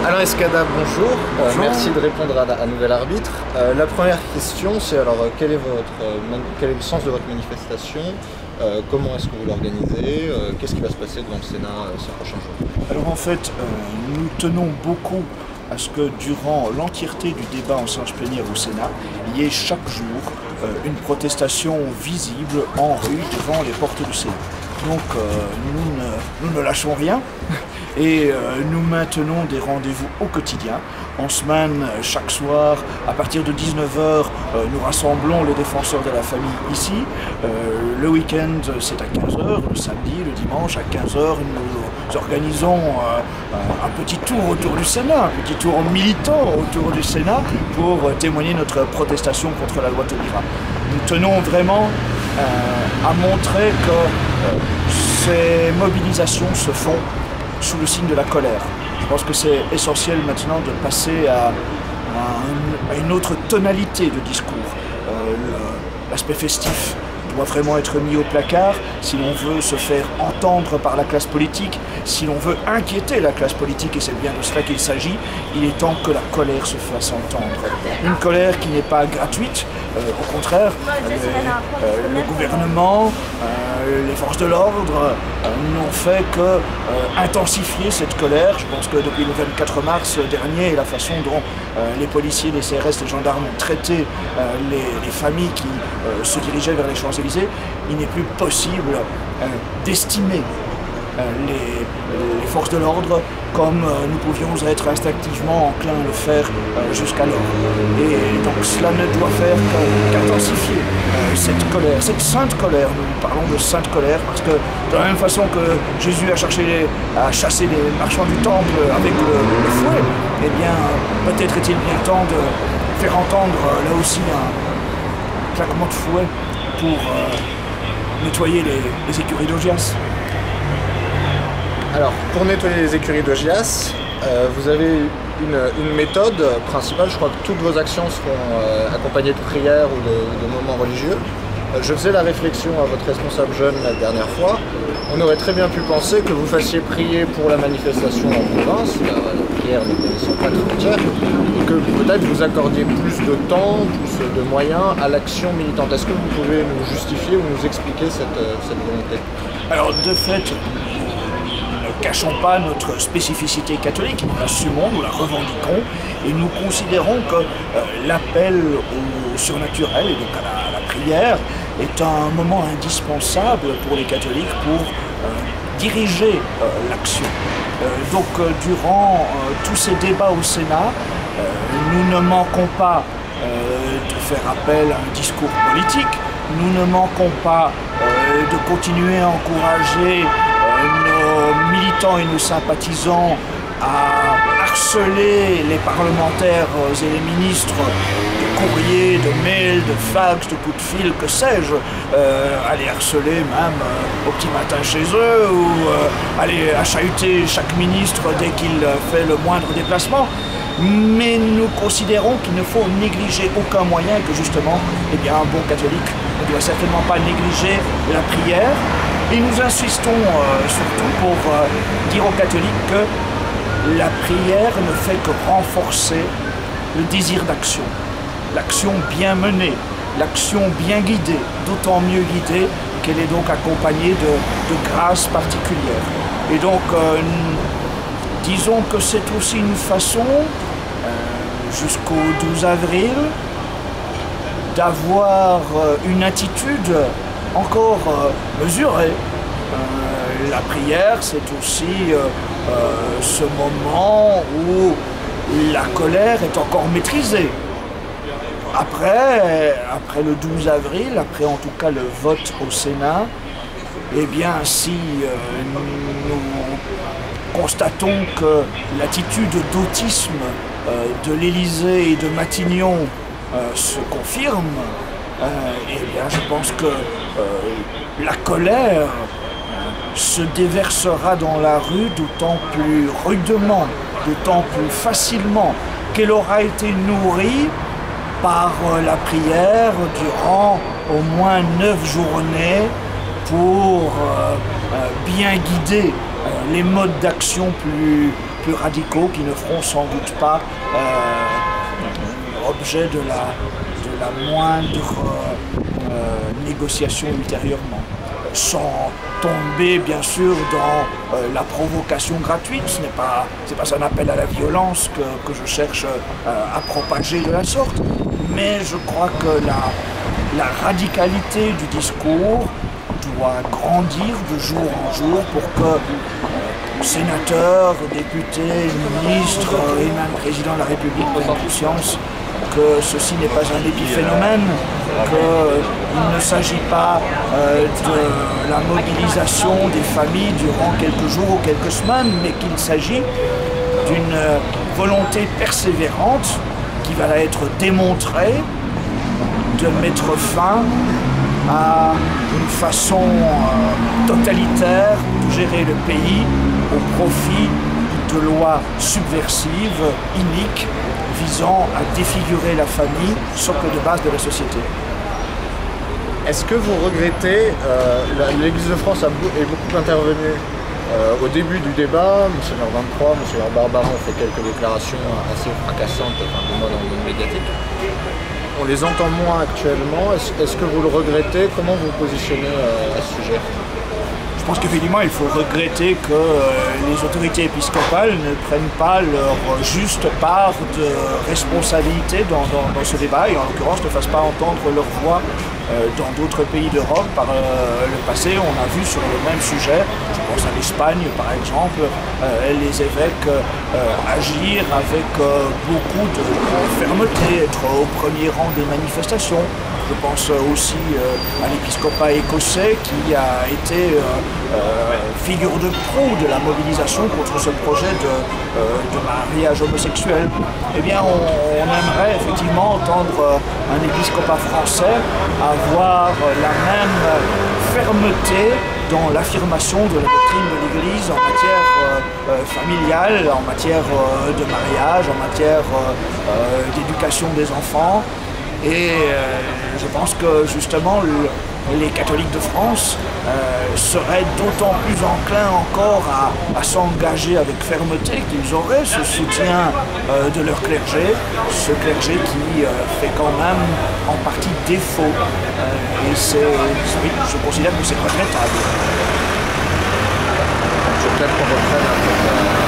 Alain Escada, bonjour. Bonjour. Merci de répondre à Nouvel Arbitre. La première question, c'est alors quel est le sens de votre manifestation? Comment est-ce que vous l'organisez? Qu'est-ce qui va se passer devant le Sénat ces prochains jours? Alors en fait, nous tenons beaucoup à ce que durant l'entièreté du débat en séance plénière au Sénat, il y ait chaque jour une protestation visible en rue devant les portes du Sénat. Donc nous ne lâchons rien et nous maintenons des rendez-vous au quotidien. En semaine, chaque soir, à partir de 19h, nous rassemblons les défenseurs de la famille ici. Le week-end, c'est à 15h, le samedi, le dimanche, à 15h, nous organisons un petit tour autour du Sénat, un petit tour militant autour du Sénat pour témoigner notre protestation contre la loi Taubira. Nous tenons vraiment à montrer que ces mobilisations se font sous le signe de la colère. Je pense que c'est essentiel maintenant de passer à une autre tonalité de discours. L'aspect festif doit vraiment être mis au placard si l'on veut se faire entendre par la classe politique, si l'on veut inquiéter la classe politique, et c'est bien de cela qu'il s'agit. Il est temps que la colère se fasse entendre. Une colère qui n'est pas gratuite, au contraire, le gouvernement, les forces de l'ordre n'ont fait que intensifier cette colère. Je pense que depuis le 24 mars dernier, et la façon dont les policiers, les CRS, les gendarmes ont traité les familles qui se dirigeaient vers les Champs-Élysées, il n'est plus possible d'estimer les forces de l'ordre comme nous pouvions être instinctivement enclins à le faire jusqu'alors. Et donc cela ne doit faire qu'intensifier cette colère, cette sainte colère. Nous parlons de sainte colère parce que de la même façon que Jésus a chassé les marchands du temple avec le fouet, eh bien peut-être est-il bien temps de faire entendre là aussi un claquement de fouet pour nettoyer les écuries d'Augias. Alors, pour nettoyer les écuries d'Augias, vous avez une méthode principale. Je crois que toutes vos actions seront accompagnées de prières ou de moments religieux. Je faisais la réflexion à votre responsable jeune la dernière fois. On aurait très bien pu penser que vous fassiez prier pour la manifestation en province, la prière ne connaissant pas de frontières, et que peut-être vous accordiez plus de temps, plus de moyens à l'action militante. Est-ce que vous pouvez nous justifier ou nous expliquer cette volonté? Alors, de fait, ne cachons pas notre spécificité catholique, nous l'assumons, nous la revendiquons, et nous considérons que l'appel au surnaturel, et donc à la prière, est un moment indispensable pour les catholiques pour diriger l'action. Donc durant tous ces débats au Sénat, nous ne manquons pas de faire appel à un discours politique, nous ne manquons pas de continuer à encourager nos militants et nos sympathisants à harceler les parlementaires et les ministres de courriers, de mails, de fax, de coups de fil, que sais-je, aller harceler même au petit matin chez eux ou aller chahuter chaque ministre dès qu'il fait le moindre déplacement. Mais nous considérons qu'il ne faut négliger aucun moyen, que justement, eh bien, un bon catholique ne doit certainement pas négliger la prière. Et nous insistons surtout pour dire aux catholiques que la prière ne fait que renforcer le désir d'action. L'action bien menée, l'action bien guidée, d'autant mieux guidée qu'elle est donc accompagnée de grâces particulières. Et donc, disons que c'est aussi une façon, jusqu'au 12 avril, d'avoir une attitude encore mesurée. La prière, c'est aussi ce moment où la colère est encore maîtrisée. Après le 12 avril, après en tout cas le vote au Sénat, eh bien si nous constatons que l'attitude d'autisme de l'Élysée et de Matignon se confirme, eh bien je pense que la colère se déversera dans la rue d'autant plus rudement, d'autant plus facilement qu'elle aura été nourrie par la prière durant au moins 9 journées pour bien guider les modes d'action plus radicaux qui ne feront sans doute pas objet de la moindre négociation ultérieurement. Sans tomber bien sûr dans la provocation gratuite, c'est pas un appel à la violence que je cherche à propager de la sorte, mais je crois que la radicalité du discours doit grandir de jour en jour pour que sénateurs, députés, ministres et même président de la République prennent conscience que ceci n'est pas un épiphénomène, qu'il ne s'agit pas de la mobilisation des familles durant quelques jours ou quelques semaines, mais qu'il s'agit d'une volonté persévérante qui va être démontrée de mettre fin à une façon totalitaire de gérer le pays au profit de lois subversives, iniques, visant à défigurer la famille, socle de base de la société. Est-ce que vous regrettez, l'Église de France est beaucoup intervenue au début du débat, Monseigneur 23, Monseigneur Barbarin ont fait quelques déclarations assez fracassantes, enfin, du moins dans le monde médiatique. On les entend moins actuellement. Est-ce que vous le regrettez? Comment vous vous positionnez à ce sujet? Je pense qu'effectivement, il faut regretter que les autorités épiscopales ne prennent pas leur juste part de responsabilité dans ce débat et en l'occurrence ne fassent pas entendre leur voix dans d'autres pays d'Europe. Par le passé, on a vu sur le même sujet, je pense à l'Espagne par exemple, les évêques agir avec beaucoup de fermeté, être au premier rang des manifestations. Je pense aussi à l'épiscopat écossais qui a été figure de proue de la mobilisation contre ce projet de mariage homosexuel. Eh bien, on aimerait effectivement entendre un épiscopat français avoir la même fermeté dans l'affirmation de la doctrine de l'Église en matière familiale, en matière de mariage, en matière d'éducation des enfants. Et je pense que justement les catholiques de France seraient d'autant plus enclins encore à s'engager avec fermeté qu'ils auraient ce soutien de leur clergé, ce clergé qui fait quand même en partie défaut. Et oui, je considère que c'est regrettable. Je peut-être qu'on reprenne un peu